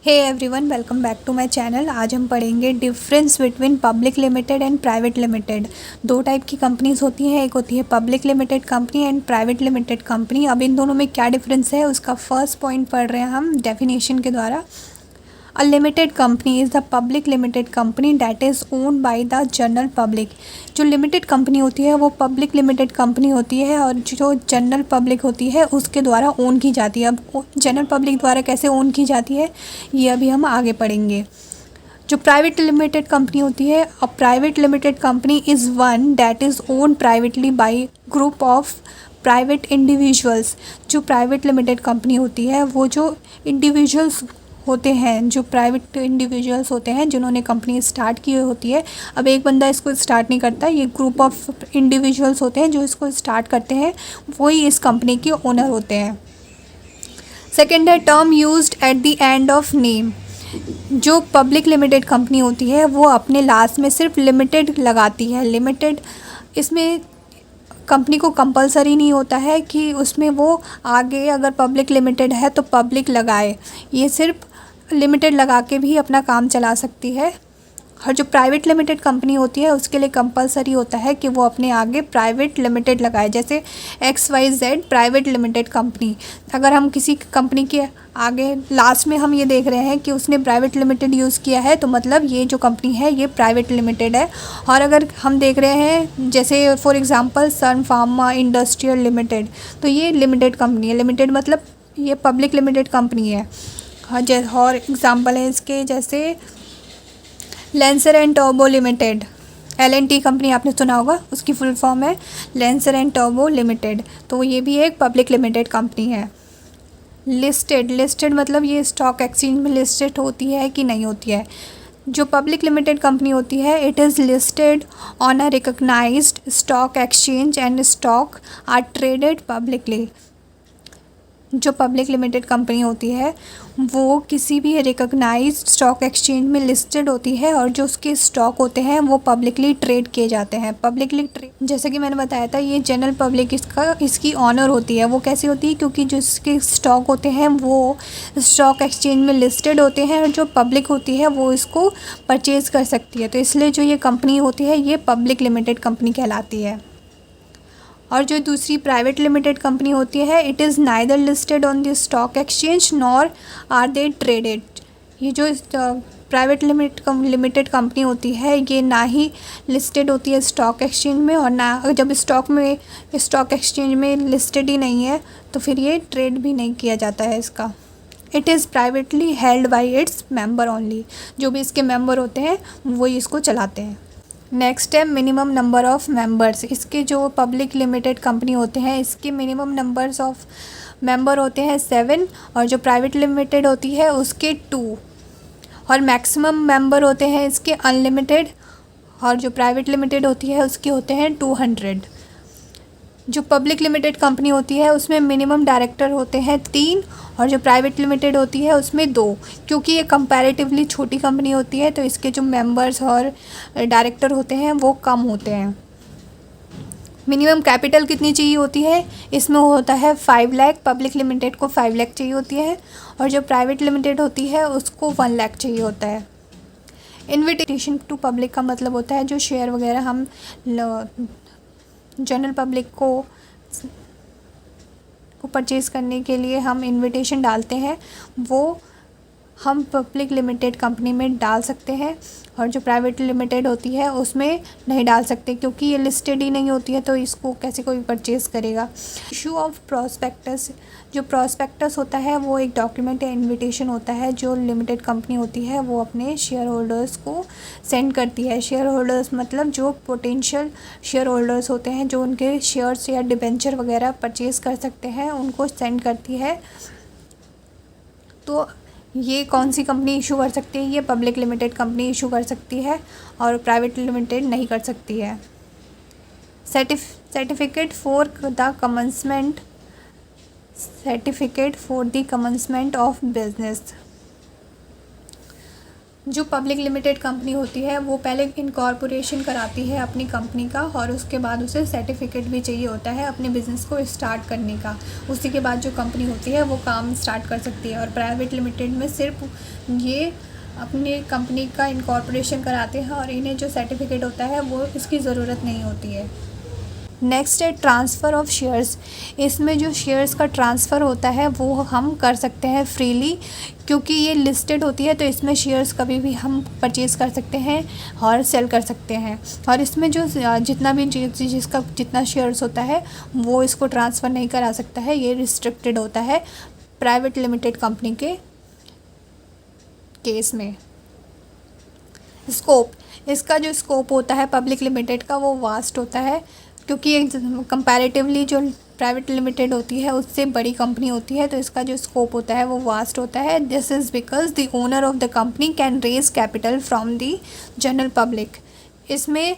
Hey everyone, welcome back to my channel. आज हम पढ़ेंगे difference between public limited and private limited. दो type की कंपनीज होती हैं, एक होती है public limited company and private limited company. अब इन दोनों में क्या डिफरेंस है उसका फर्स्ट पॉइंट पढ़ रहे हैं हम डेफिनेशन के द्वारा। A limited company is the public limited company that is owned by the general public। जो लिमिटेड कंपनी होती है वो पब्लिक लिमिटेड कंपनी होती है और जो जनरल पब्लिक होती है उसके द्वारा ओन की जाती है। अब जनरल पब्लिक द्वारा कैसे ओन की जाती है ये अभी हम आगे पढ़ेंगे। जो प्राइवेट लिमिटेड कंपनी होती है, a private limited company is one that is owned privately by group of private individuals. जो प्राइवेट लिमिटेड कंपनी होती है वो जो इंडिविजुअल्स होते हैं, जो प्राइवेट इंडिविजुअल्स होते हैं जिन्होंने कंपनी स्टार्ट की होती है। अब एक बंदा इसको स्टार्ट नहीं करता, ये ग्रुप ऑफ इंडिविजुअल्स होते हैं जो इसको स्टार्ट करते हैं, वही इस कंपनी के ओनर होते हैं। सेकेंड है term used at the end of name. जो पब्लिक लिमिटेड कंपनी होती है वो अपने लास्ट में सिर्फ लिमिटेड लगाती है। लिमिटेड इसमें कंपनी को कंपलसरी नहीं होता है कि उसमें वो आगे अगर पब्लिक लिमिटेड है तो पब्लिक लगाए, ये सिर्फ लिमिटेड लगा के भी अपना काम चला सकती है। और जो प्राइवेट लिमिटेड कंपनी होती है उसके लिए कंपलसरी होता है कि वो अपने आगे प्राइवेट लिमिटेड लगाए, जैसे XYZ प्राइवेट लिमिटेड कंपनी। अगर हम किसी कंपनी के आगे लास्ट में हम ये देख रहे हैं कि उसने प्राइवेट लिमिटेड यूज़ किया है तो मतलब ये जो कंपनी है ये प्राइवेट लिमिटेड है। और अगर हम देख रहे हैं जैसे for example Sun Pharma industrial limited, तो ये लिमिटेड कंपनी है। लिमिटेड मतलब ये पब्लिक लिमिटेड कंपनी है। और एग्जांपल है इसके जैसे lancer and turbo limited. LNT company आपने सुना होगा, उसकी फुल फॉर्म है लेंसर एंड टर्बो लिमिटेड, तो ये भी एक पब्लिक लिमिटेड कंपनी है। लिस्टेड मतलब ये स्टॉक एक्सचेंज में लिस्टेड होती है कि नहीं होती है। जो पब्लिक लिमिटेड कंपनी होती है it is listed on a recognised stock exchange and stock are traded publicly. जो पब्लिक लिमिटेड कंपनी होती है वो किसी भी रिकग्नाइज्ड स्टॉक एक्सचेंज में लिस्टेड होती है और जो उसके स्टॉक होते हैं वो पब्लिकली ट्रेड किए जाते हैं। पब्लिकली ट्रेड जैसे कि मैंने बताया था, ये जनरल पब्लिक इसकी ऑनर होती है। वो कैसी होती है, क्योंकि जो इसके स्टॉक होते हैं वो स्टॉक एक्सचेंज में लिस्टेड होते हैं और जो पब्लिक होती है वो इसको परचेज़ कर सकती है, तो इसलिए जो ये कंपनी होती है ये पब्लिक लिमिटेड कंपनी कहलाती है। और जो दूसरी प्राइवेट लिमिटेड कंपनी होती है it is neither listed on the stock exchange nor are they traded. ये जो प्राइवेट लिमिटेड कंपनी होती है ये ना ही लिस्टेड होती है स्टॉक एक्सचेंज में, और ना जब स्टॉक एक्सचेंज में लिस्टेड ही नहीं है तो फिर ये ट्रेड भी नहीं किया जाता है इसका। It is privately held by its member only. जो भी इसके मेंबर होते हैं वही इसको चलाते हैं। नेक्स्ट है मिनिमम नंबर ऑफ़ मेंबर्स। इसके जो पब्लिक लिमिटेड कंपनी होते हैं इसके मिनिमम नंबर्स ऑफ मेंबर होते हैं 7, और जो प्राइवेट लिमिटेड होती है उसके 2, और मैक्सिमम मेंबर होते हैं इसके अनलिमिटेड, और जो प्राइवेट लिमिटेड होती है उसके होते हैं 200। जो पब्लिक लिमिटेड कंपनी होती है उसमें मिनिमम डायरेक्टर होते हैं 3, और जो प्राइवेट लिमिटेड होती है उसमें 2। क्योंकि ये कंपैरेटिवली छोटी कंपनी होती है तो इसके जो मेंबर्स और डायरेक्टर होते हैं वो कम होते हैं। मिनिमम कैपिटल कितनी चाहिए होती है, इसमें होता है 5 लाख। पब्लिक लिमिटेड को 5 लाख चाहिए होती है और जो प्राइवेट लिमिटेड होती है उसको 1 लाख चाहिए होता है। इन्विटेशन टू पब्लिक का मतलब होता है जो शेयर वगैरह हम जनरल पब्लिक को परचेज़ करने के लिए हम इनविटेशन डालते हैं, वो हम पब्लिक लिमिटेड कंपनी में डाल सकते हैं, और जो प्राइवेट लिमिटेड होती है उसमें नहीं डाल सकते क्योंकि ये लिस्टेड ही नहीं होती है, तो इसको कैसे कोई परचेज़ करेगा। Issue of prospectus. जो प्रॉस्पेक्टस होता है वो एक डॉक्यूमेंट या इनविटेशन होता है जो लिमिटेड कंपनी होती है वो अपने शेयर होल्डर्स को सेंड करती है। शेयर होल्डर्स मतलब जो पोटेंशियल शेयर होल्डर्स होते हैं जो उनके शेयर्स या डिबेंचर वगैरह परचेज़ कर सकते हैं, उनको सेंड करती है। तो ये कौन सी कंपनी इशू कर सकती है, ये पब्लिक लिमिटेड कंपनी इशू कर सकती है और प्राइवेट लिमिटेड नहीं कर सकती है। Certificate for the commencement of business. जो पब्लिक लिमिटेड कंपनी होती है वो पहले इनकॉर्पोरेशन कराती है अपनी कंपनी का, और उसके बाद उसे सर्टिफिकेट भी चाहिए होता है अपने बिज़नेस को स्टार्ट करने का। उसी के बाद जो कंपनी होती है वो काम स्टार्ट कर सकती है। और प्राइवेट लिमिटेड में सिर्फ ये अपनी कंपनी का इनकॉर्पोरेशन कराते हैं और इन्हें जो सर्टिफिकेट होता है वो इसकी ज़रूरत नहीं होती है। नेक्स्ट है ट्रांसफ़र ऑफ शेयर्स। इसमें जो शेयर्स का ट्रांसफ़र होता है वो हम कर सकते हैं फ्रीली, क्योंकि ये लिस्टेड होती है तो इसमें शेयर्स कभी भी हम परचेज़ कर सकते हैं और सेल कर सकते हैं। और इसमें जो जितना भी जिसका जितना शेयर्स होता है वो इसको ट्रांसफ़र नहीं करा सकता है, ये रिस्ट्रिक्टेड होता है प्राइवेट लिमिटेड कंपनी के केस में। स्कोप, इसका जो स्कोप होता है पब्लिक लिमिटेड का वो वास्ट होता है, क्योंकि ये कंपैरेटिवली जो प्राइवेट लिमिटेड होती है उससे बड़ी कंपनी होती है, तो इसका जो स्कोप होता है वो वास्ट होता है। This is because the owner of the company can raise capital from the general public. इसमें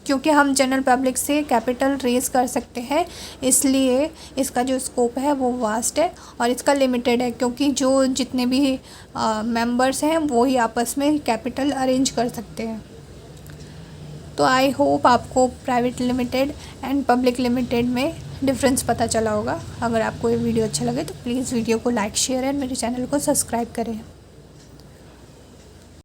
क्योंकि हम जनरल पब्लिक से कैपिटल रेज कर सकते हैं, इसलिए इसका जो स्कोप है वो वास्ट है और इसका लिमिटेड है, क्योंकि जो जितने भी मेंबर्स हैं वो ही आपस में कैपिटल अरेंज कर सकते हैं। तो आई होप आपको private limited and public limited में डिफरेंस पता चला होगा। अगर आपको ये वीडियो अच्छा लगे तो प्लीज़ वीडियो को लाइक शेयर एंड मेरे चैनल को सब्सक्राइब करें।